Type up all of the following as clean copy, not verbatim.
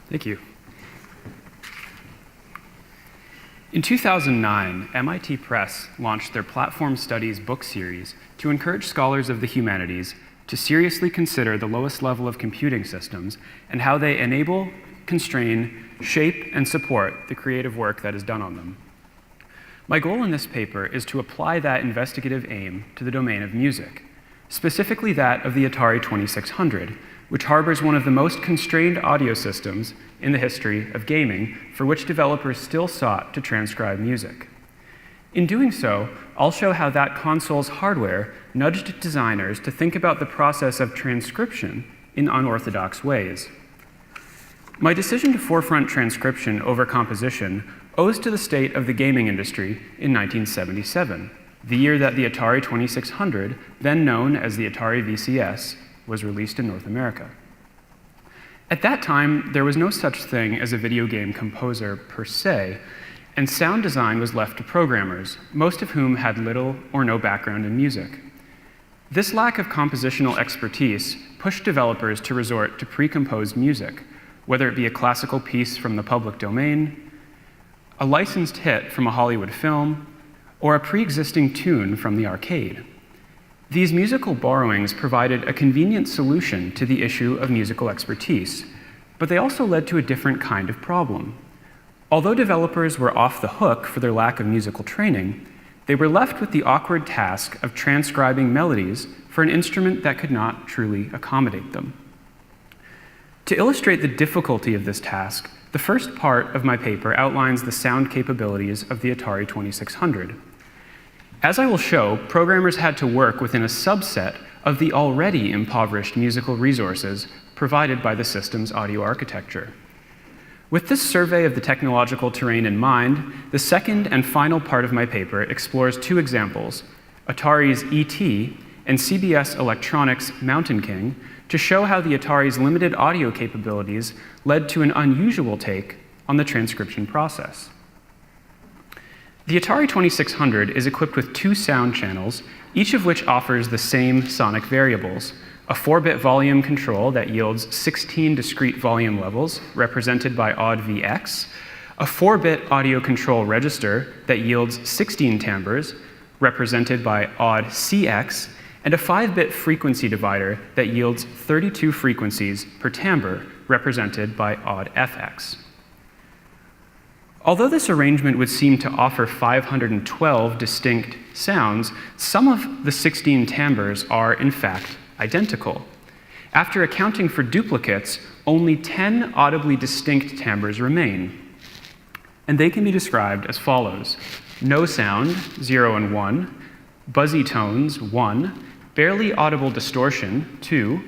Thank you. In 2009, MIT Press launched their Platform Studies book series to encourage scholars of the humanities to seriously consider the lowest level of computing systems and how they enable, constrain, shape, and support the creative work that is done on them. My goal in this paper is to apply that investigative aim to the domain of music, specifically that of the Atari 2600, which harbors one of the most constrained audio systems in the history of gaming, for which developers still sought to transcribe music. In doing so, I'll show how that console's hardware nudged designers to think about the process of transcription in unorthodox ways. My decision to forefront transcription over composition owes to the state of the gaming industry in 1977, the year that the Atari 2600, then known as the Atari VCS, was released in North America. At that time, there was no such thing as a video game composer per se, and sound design was left to programmers, most of whom had little or no background in music. This lack of compositional expertise pushed developers to resort to pre-composed music, whether it be a classical piece from the public domain, a licensed hit from a Hollywood film, or a pre-existing tune from the arcade. These musical borrowings provided a convenient solution to the issue of musical expertise, but they also led to a different kind of problem. Although developers were off the hook for their lack of musical training, they were left with the awkward task of transcribing melodies for an instrument that could not truly accommodate them. To illustrate the difficulty of this task, the first part of my paper outlines the sound capabilities of the Atari 2600. As I will show, programmers had to work within a subset of the already impoverished musical resources provided by the system's audio architecture. With this survey of the technological terrain in mind, the second and final part of my paper explores two examples, Atari's ET and CBS Electronics' Mountain King, to show how the Atari's limited audio capabilities led to an unusual take on the transcription process. The Atari 2600 is equipped with two sound channels, each of which offers the same sonic variables, a 4-bit volume control that yields 16 discrete volume levels, represented by odd VX, a 4-bit audio control register that yields 16 timbres, represented by odd CX, and a 5-bit frequency divider that yields 32 frequencies per timbre, represented by odd FX. Although this arrangement would seem to offer 512 distinct sounds, some of the 16 timbres are, in fact, identical. After accounting for duplicates, only 10 audibly distinct timbres remain. And they can be described as follows: no sound, 0 and 1, buzzy tones, 1, barely audible distortion, 2,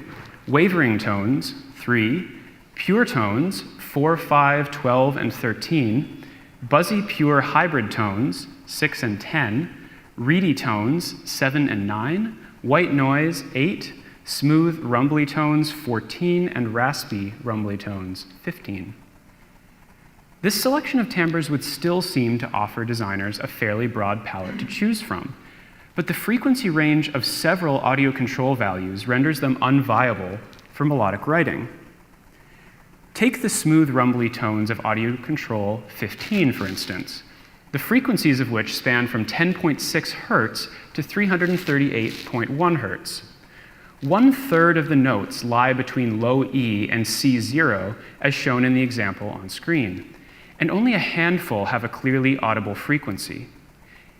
wavering tones, 3, pure tones, 4, 5, 12, and 13, buzzy pure hybrid tones, 6 and 10, reedy tones, 7 and 9, white noise, 8, smooth rumbly tones, 14, and raspy rumbly tones, 15. This selection of timbres would still seem to offer designers a fairly broad palette to choose from, but the frequency range of several audio control values renders them unviable for melodic writing. Take the smooth rumbly tones of audio control 15, for instance, the frequencies of which span from 10.6 hertz to 338.1 hertz. 1/3 of the notes lie between low E and C0, as shown in the example on screen, and only a handful have a clearly audible frequency.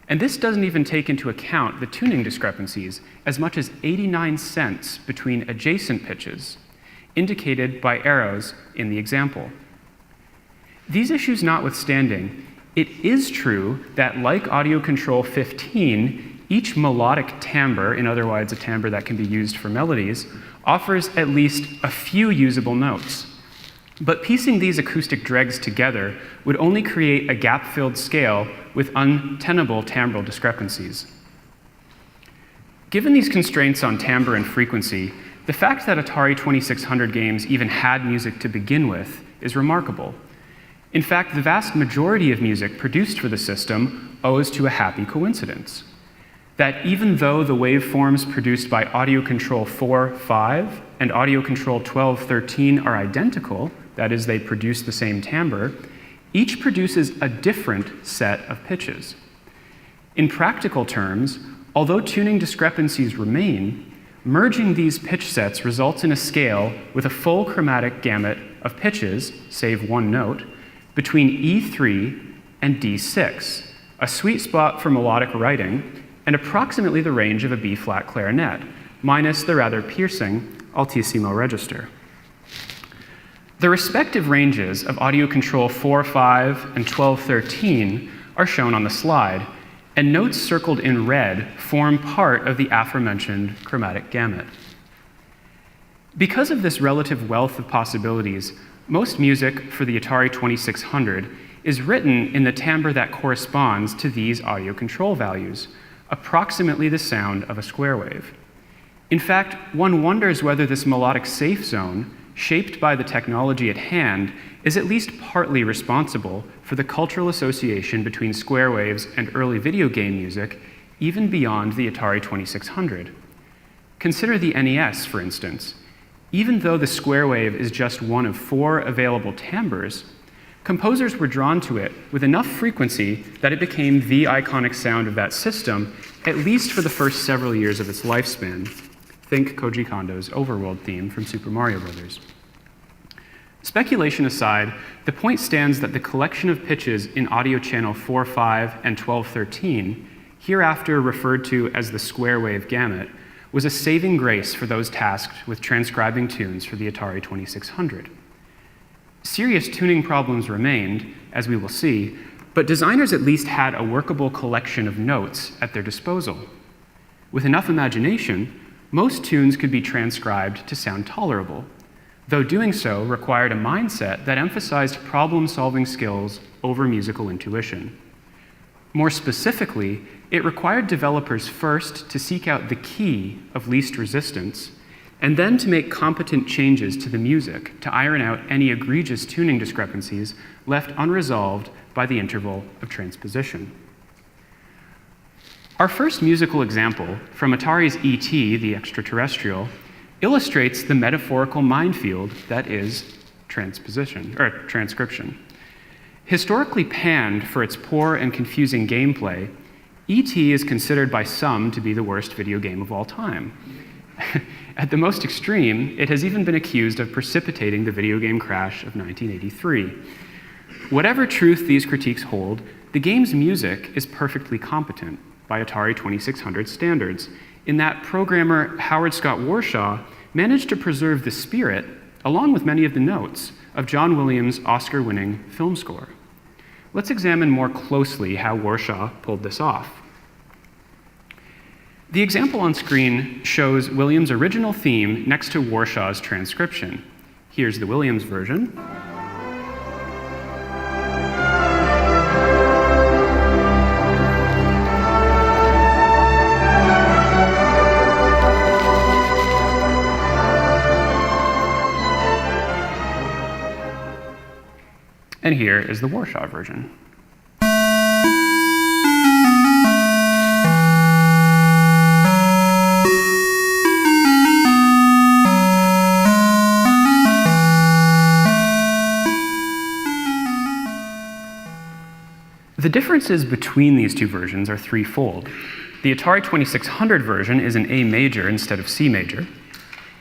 And this doesn't even take into account the tuning discrepancies, as much as 89 cents between adjacent pitches, indicated by arrows in the example. These issues notwithstanding, it is true that, like audio control 15, each melodic timbre, in other words, a timbre that can be used for melodies, offers at least a few usable notes. But piecing these acoustic dregs together would only create a gap-filled scale with untenable timbral discrepancies. Given these constraints on timbre and frequency, the fact that Atari 2600 games even had music to begin with is remarkable. In fact, the vast majority of music produced for the system owes to a happy coincidence. That even though the waveforms produced by audio control 4, 5 and audio control 12, 13 are identical, that is, they produce the same timbre, each produces a different set of pitches. In practical terms, although tuning discrepancies remain, merging these pitch sets results in a scale with a full chromatic gamut of pitches, save one note, between E3 and D6, a sweet spot for melodic writing, and approximately the range of a B-flat clarinet, minus the rather piercing altissimo register. The respective ranges of audio control 4-5 and 12-13 are shown on the slide, and notes circled in red form part of the aforementioned chromatic gamut. Because of this relative wealth of possibilities, most music for the Atari 2600 is written in the timbre that corresponds to these audio control values, approximately the sound of a square wave. In fact, one wonders whether this melodic safe zone, shaped by the technology at hand, is at least partly responsible for the cultural association between square waves and early video game music, even beyond the Atari 2600. Consider the NES, for instance. Even though the square wave is just one of 4 available timbres, composers were drawn to it with enough frequency that it became the iconic sound of that system, at least for the first several years of its lifespan. Think Koji Kondo's Overworld theme from Super Mario Bros. Speculation aside, the point stands that the collection of pitches in audio channel 4-5 and 12-13, hereafter referred to as the square wave gamut, was a saving grace for those tasked with transcribing tunes for the Atari 2600. Serious tuning problems remained, as we will see, but designers at least had a workable collection of notes at their disposal. With enough imagination, most tunes could be transcribed to sound tolerable, though doing so required a mindset that emphasized problem-solving skills over musical intuition. More specifically, it required developers first to seek out the key of least resistance, and then to make competent changes to the music to iron out any egregious tuning discrepancies left unresolved by the interval of transposition. Our first musical example from Atari's E.T., the Extra-terrestrial, illustrates the metaphorical minefield that is transcription. Historically panned for its poor and confusing gameplay, E.T. is considered by some to be the worst video game of all time. At the most extreme, it has even been accused of precipitating the video game crash of 1983. Whatever truth these critiques hold, the game's music is perfectly competent by Atari 2600 standards, in that programmer Howard Scott Warshaw managed to preserve the spirit, along with many of the notes, of John Williams' Oscar-winning film score. Let's examine more closely how Warshaw pulled this off. The example on screen shows Williams' original theme next to Warshaw's transcription. Here's the Williams version. And here is the Warshaw version. The differences between these two versions are threefold. The Atari 2600 version is in A major instead of C major.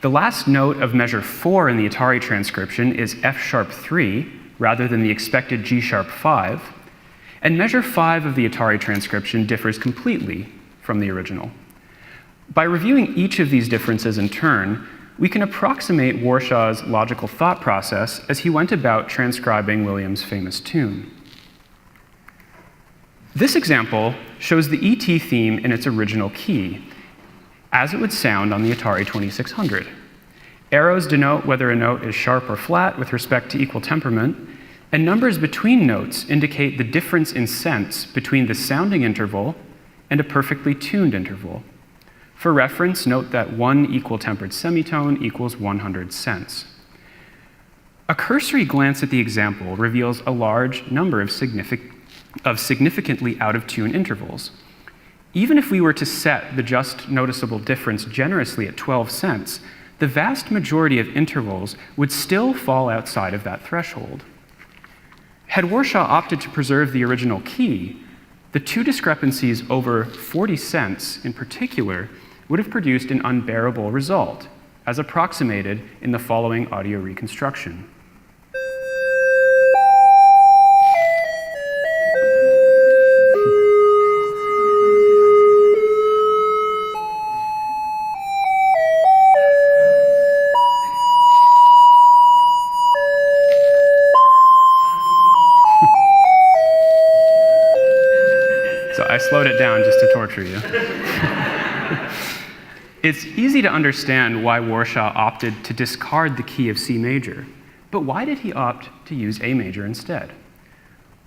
The last note of measure 4 in the Atari transcription is F-sharp 3, rather than the expected G-sharp 5, and measure 5 of the Atari transcription differs completely from the original. By reviewing each of these differences in turn, we can approximate Warshaw's logical thought process as he went about transcribing Williams' famous tune. This example shows the E.T. theme in its original key, as it would sound on the Atari 2600. Arrows denote whether a note is sharp or flat with respect to equal temperament, and numbers between notes indicate the difference in sense between the sounding interval and a perfectly tuned interval. For reference, note that one equal tempered semitone equals 100 cents. A cursory glance at the example reveals a large number of significantly out-of-tune intervals. Even if we were to set the just noticeable difference generously at 12 cents, the vast majority of intervals would still fall outside of that threshold. Had Warshaw opted to preserve the original key, the two discrepancies over 40 cents in particular would have produced an unbearable result, as approximated in the following audio reconstruction. I slowed it down just to torture you. It's easy to understand why Warshaw opted to discard the key of C major, but why did he opt to use A major instead?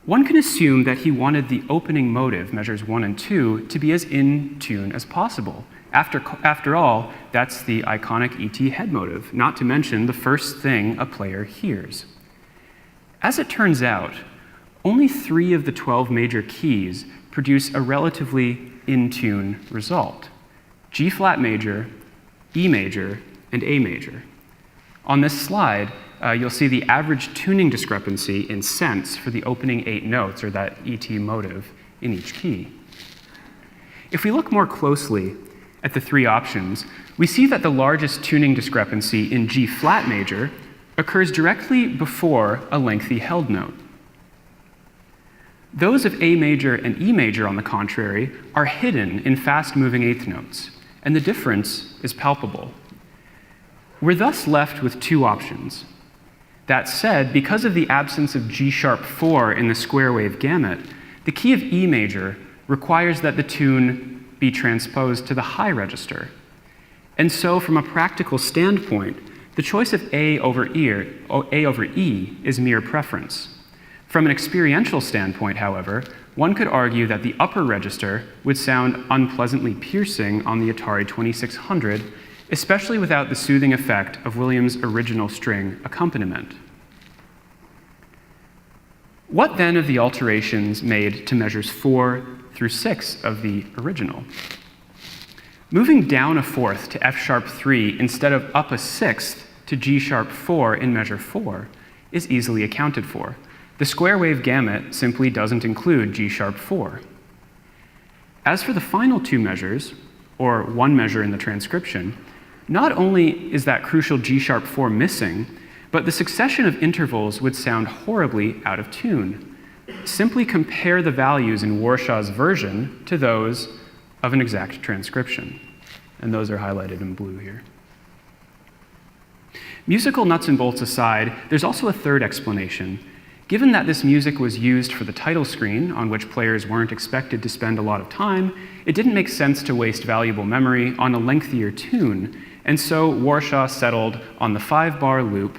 One can assume that he wanted the opening motive, measures 1 and 2, to be as in tune as possible. After all, that's the iconic E.T. head motive, not to mention the first thing a player hears. As it turns out, only 3 of the 12 major keys produce a relatively in-tune result: G flat major, E major, and A major. On this slide, you'll see the average tuning discrepancy in cents for the opening 8 notes, or that ET motive, in each key. If we look more closely at the 3 options, we see that the largest tuning discrepancy in G flat major occurs directly before a lengthy held note. Those of A major and E major, on the contrary, are hidden in fast-moving eighth notes, and the difference is palpable. We're thus left with 2 options. That said, because of the absence of G-sharp 4 in the square wave gamut, the key of E major requires that the tune be transposed to the high register. And so, from a practical standpoint, the choice of A over E is mere preference. From an experiential standpoint, however, one could argue that the upper register would sound unpleasantly piercing on the Atari 2600, especially without the soothing effect of Williams' original string accompaniment. What then of the alterations made to measures 4 through 6 of the original? Moving down a fourth to F-sharp 3 instead of up a sixth to G-sharp 4 in measure 4 is easily accounted for. The square wave gamut simply doesn't include G-sharp 4. As for the final 2 measures, or 1 measure in the transcription, not only is that crucial G-sharp 4 missing, but the succession of intervals would sound horribly out of tune. Simply compare the values in Warshaw's version to those of an exact transcription. And those are highlighted in blue here. Musical nuts and bolts aside, there's also a third explanation. Given that this music was used for the title screen, on which players weren't expected to spend a lot of time, it didn't make sense to waste valuable memory on a lengthier tune, and so Warshaw settled on the 5-bar loop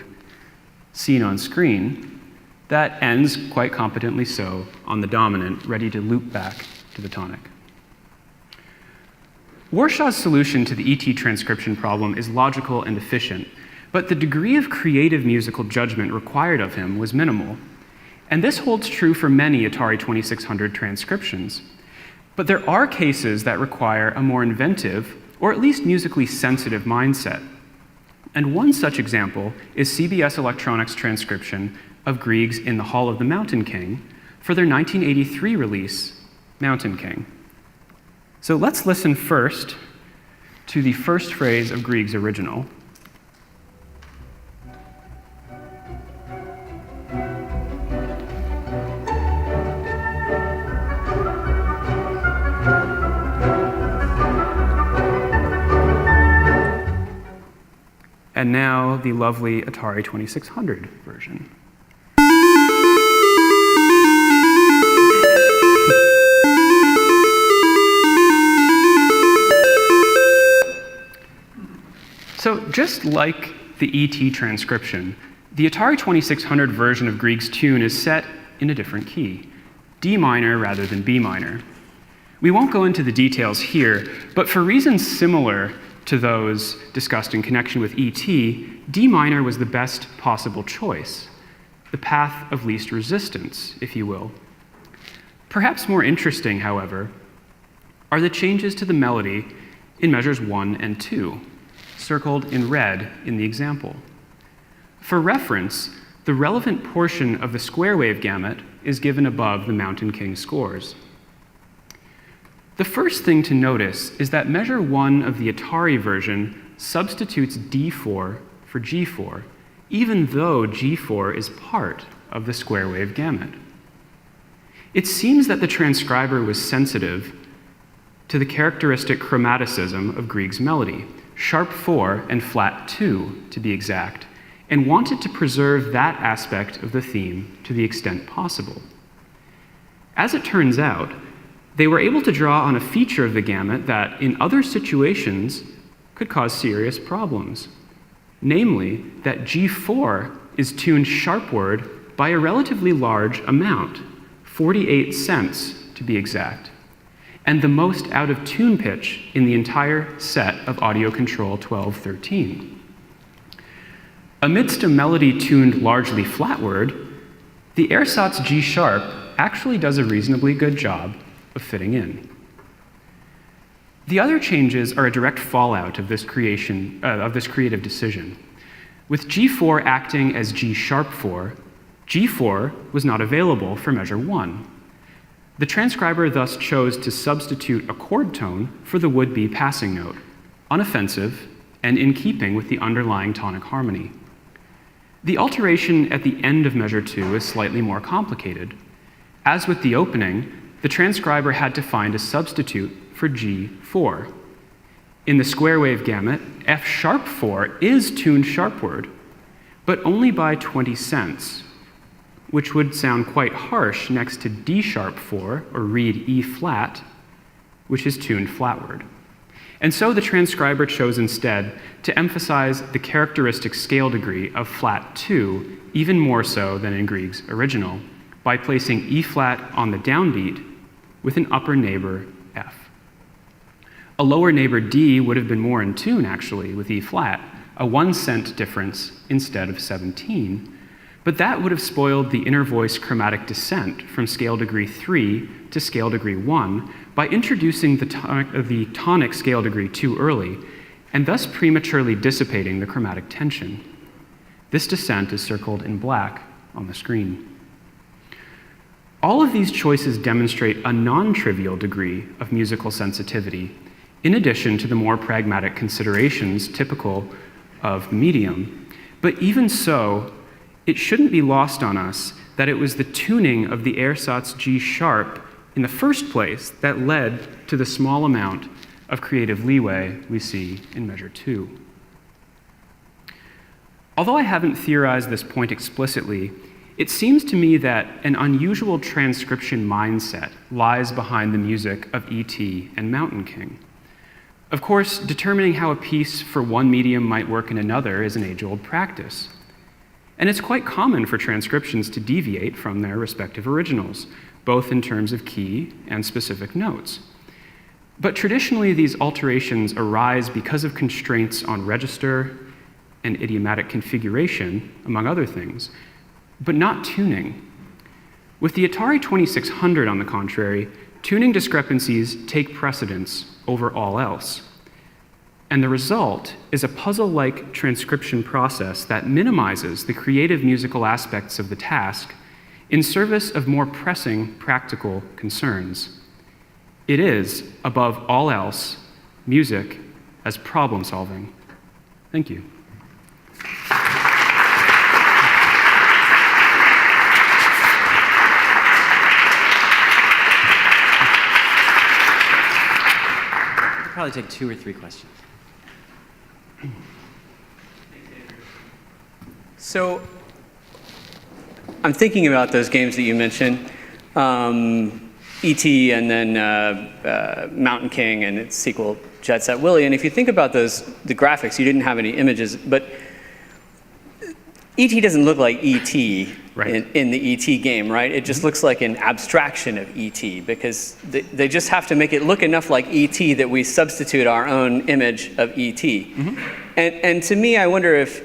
seen on screen that ends, quite competently so, on the dominant, ready to loop back to the tonic. Warshaw's solution to the ET transcription problem is logical and efficient, but the degree of creative musical judgment required of him was minimal. And this holds true for many Atari 2600 transcriptions. But there are cases that require a more inventive, or at least musically sensitive mindset. And one such example is CBS Electronics' transcription of Grieg's In the Hall of the Mountain King for their 1983 release, Mountain King. So let's listen first to the first phrase of Grieg's original. And now the lovely Atari 2600 version. So just like the ET transcription, the Atari 2600 version of Grieg's tune is set in a different key, D minor rather than B minor. We won't go into the details here, but for reasons similar to those discussed in connection with ET, D minor was the best possible choice, the path of least resistance, if you will. Perhaps more interesting, however, are the changes to the melody in measures 1 and 2. circled in red in the example. For reference, the relevant portion of the square wave gamut is given above the Mountain King scores. The first thing to notice is that measure 1 of the Atari version substitutes D4 for G4, even though G4 is part of the square wave gamut. It seems that the transcriber was sensitive to the characteristic chromaticism of Grieg's melody, sharp 4 and flat 2 to be exact, and wanted to preserve that aspect of the theme to the extent possible. As it turns out, they were able to draw on a feature of the gamut that, in other situations, could cause serious problems. Namely, that G4 is tuned sharpward by a relatively large amount, 48 cents to be exact, and the most out-of-tune pitch in the entire set of audio control 1213. Amidst a melody tuned largely flatward, the ersatz G sharp actually does a reasonably good job of fitting in. The other changes are a direct fallout of this creative decision. With G4 acting as G sharp 4, G4 was not available for measure 1. The transcriber thus chose to substitute a chord tone for the would-be passing note, unoffensive and in keeping with the underlying tonic harmony. The alteration at the end of measure 2 is slightly more complicated. As with the opening, the transcriber had to find a substitute for G4. In the square wave gamut, F sharp 4 is tuned sharpward, but only by 20 cents, which would sound quite harsh next to D sharp 4, or read E flat, which is tuned flatward. And so the transcriber chose instead to emphasize the characteristic scale degree of flat 2, even more so than in Grieg's original, by placing E flat on the downbeat with an upper neighbor F. A lower neighbor D would have been more in tune, actually, with E flat, a 1 cent difference instead of 17, but that would have spoiled the inner voice chromatic descent from scale degree 3 to scale degree 1 by introducing the tonic scale degree too early, and thus prematurely dissipating the chromatic tension. This descent is circled in black on the screen. All of these choices demonstrate a non-trivial degree of musical sensitivity, in addition to the more pragmatic considerations typical of the medium. But even so, it shouldn't be lost on us that it was the tuning of the ersatz G sharp in the first place that led to the small amount of creative leeway we see in measure 2. Although I haven't theorized this point explicitly, it seems to me that an unusual transcription mindset lies behind the music of E.T. and Mountain King. Of course, determining how a piece for one medium might work in another is an age-old practice. And it's quite common for transcriptions to deviate from their respective originals, both in terms of key and specific notes. But traditionally, these alterations arise because of constraints on register and idiomatic configuration, among other things, but not tuning. With the Atari 2600, on the contrary, tuning discrepancies take precedence over all else. And the result is a puzzle-like transcription process that minimizes the creative musical aspects of the task in service of more pressing practical concerns. It is, above all else, music as problem-solving. Thank you. Probably take 2 or 3 questions. So, I'm thinking about those games that you mentioned, E.T. and then Mountain King and its sequel, Jet Set Willie. And if you think about those, the graphics, you didn't have any images, but E.T. doesn't look like E.T. Right. in the E.T. game, right? It just looks like an abstraction of E.T. because they just have to make it look enough like E.T. that we substitute our own image of E.T. Mm-hmm. And to me, I wonder if,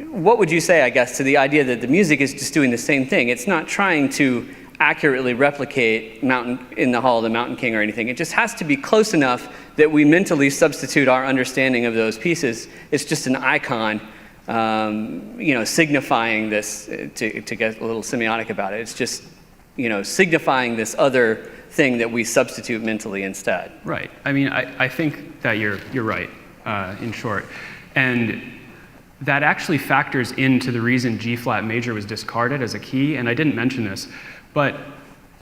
what would you say, I guess, to the idea that the music is just doing the same thing? It's not trying to accurately replicate Mountain in the Hall of the Mountain King or anything. It just has to be close enough that we mentally substitute our understanding of those pieces. It's just an icon, signifying this, to get a little semiotic about it. It's just, signifying this other thing that we substitute mentally instead. Right. I mean, I think that you're right, in short. And that actually factors into the reason G-flat major was discarded as a key, and I didn't mention this, but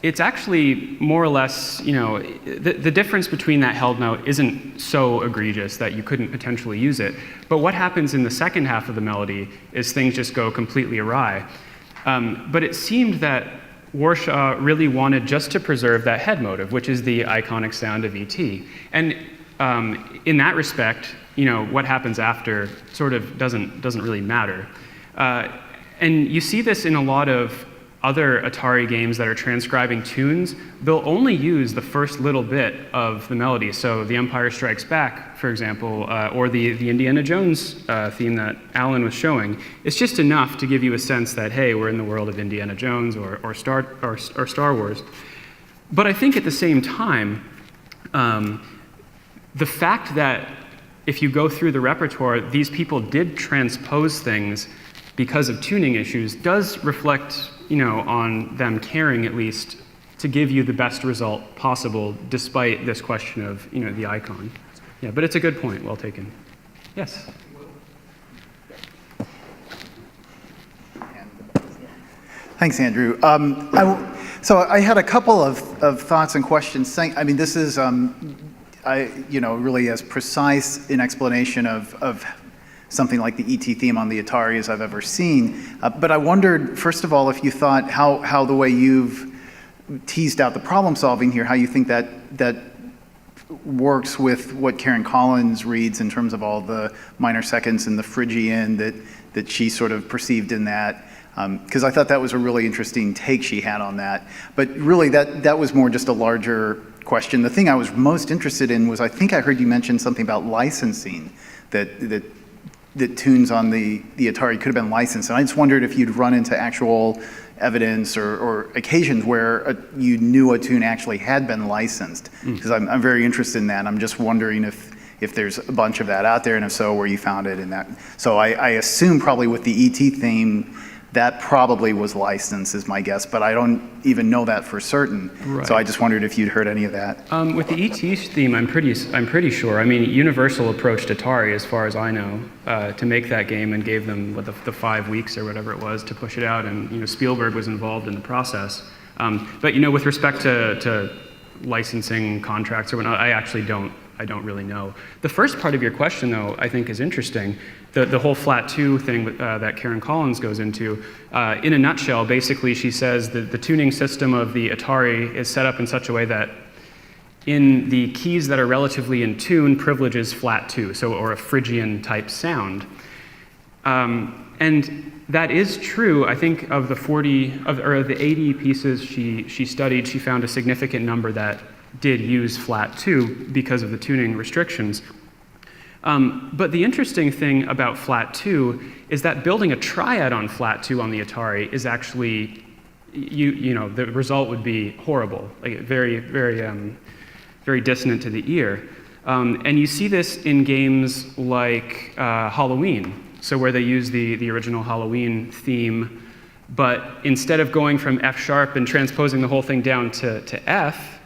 it's actually more or less, the difference between that held note isn't so egregious that you couldn't potentially use it. But what happens in the second half of the melody is things just go completely awry. But it seemed that Warshaw really wanted just to preserve that head motive, which is the iconic sound of E.T. And in that respect, what happens after sort of doesn't really matter. And you see this in a lot of other Atari games that are transcribing tunes. They'll only use the first little bit of the melody. So The Empire Strikes Back, for example, or the Indiana Jones theme that Alan was showing. It's just enough to give you a sense that, hey, we're in the world of Indiana Jones or Star Wars. But I think at the same time, the fact that if you go through the repertoire, these people did transpose things because of tuning issues does reflect, on them caring at least to give you the best result possible despite this question of, the icon. Yeah, but it's a good point, well taken. Yes? Thanks, Andrew. So I had a couple of thoughts and questions. This is, really as precise an explanation of something like the E.T. theme on the Atari as I've ever seen. But I wondered, first of all, if you thought how the way you've teased out the problem solving here, how you think that works with what Karen Collins reads in terms of all the minor seconds and the Phrygian that she sort of perceived in that. Because I thought that was a really interesting take she had on that. But really, that was more just a larger question. The thing I was most interested in was, I think I heard you mention something about licensing, that tunes on the Atari could have been licensed. And I just wondered if you'd run into actual evidence or occasions where you knew a tune actually had been licensed. Because I'm very interested in that. I'm just wondering if there's a bunch of that out there, and if so, where you found it in that. So I assume probably with the E.T. theme, that probably was licensed, is my guess, but I don't even know that for certain. Right. So I just wondered if you'd heard any of that. With the E.T. theme, I'm pretty sure. I mean, Universal approached Atari, as far as I know, to make that game and gave them the 5 weeks or whatever it was to push it out, and Spielberg was involved in the process. But with respect to licensing contracts or whatnot, I actually don't really know. The first part of your question, though, I think is interesting. The whole flat 2 thing that Karen Collins goes into, in a nutshell, basically she says that the tuning system of the Atari is set up in such a way that in the keys that are relatively in tune privileges flat 2, or a Phrygian type sound. And that is true. I think of the 80 pieces she studied, she found a significant number that did use flat 2 because of the tuning restrictions. But the interesting thing about flat 2 is that building a triad on flat 2 on the Atari is actually, the result would be horrible, like very, very, very dissonant to the ear. And you see this in games like Halloween, so where they use the original Halloween theme, but instead of going from F sharp and transposing the whole thing down to F,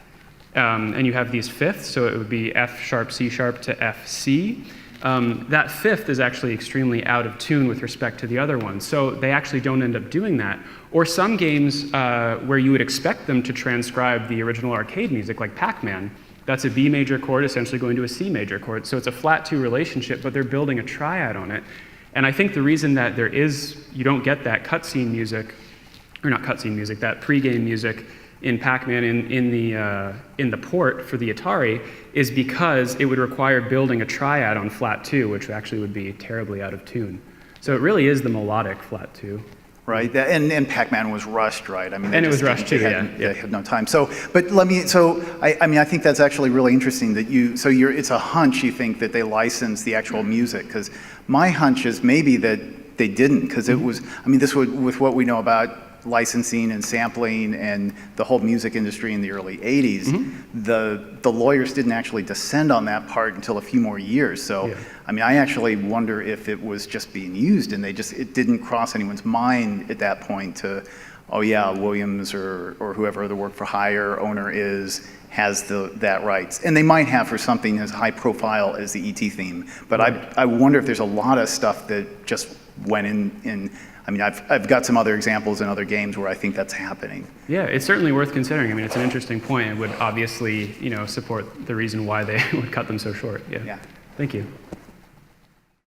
and you have these fifths, so it would be F sharp, C sharp to F, C. That fifth is actually extremely out of tune with respect to the other ones, so they actually don't end up doing that. Or some games where you would expect them to transcribe the original arcade music, like Pac-Man, that's a B major chord essentially going to a C major chord, so it's a flat 2 relationship, but they're building a triad on it. And I think the reason that you don't get that cutscene music, or not cutscene music, that pre-game music in Pac-Man in the port for the Atari is because it would require building a triad on flat 2, which actually would be terribly out of tune. So it really is the melodic flat 2. Right, and Pac-Man was rushed, right? I mean, and it was rushed too. They had no time. I think that's actually really interesting that it's a hunch you think that they licensed the actual music, because my hunch is maybe that they didn't, because it was. I mean, with what we know about licensing and sampling and the whole music industry in the early 80s, the lawyers didn't actually descend on that part until a few more years. So, Yeah. I mean, I actually wonder if it was just being used and it didn't cross anyone's mind at that point to, oh yeah, Williams or whoever the work for hire owner has that rights. And they might have for something as high profile as the ET theme. But I wonder if there's a lot of stuff that just went in. I mean, I've got some other examples in other games where I think that's happening. Yeah, it's certainly worth considering. I mean, it's an interesting point. It would obviously, support the reason why they would cut them so short. Yeah. Yeah. Thank you.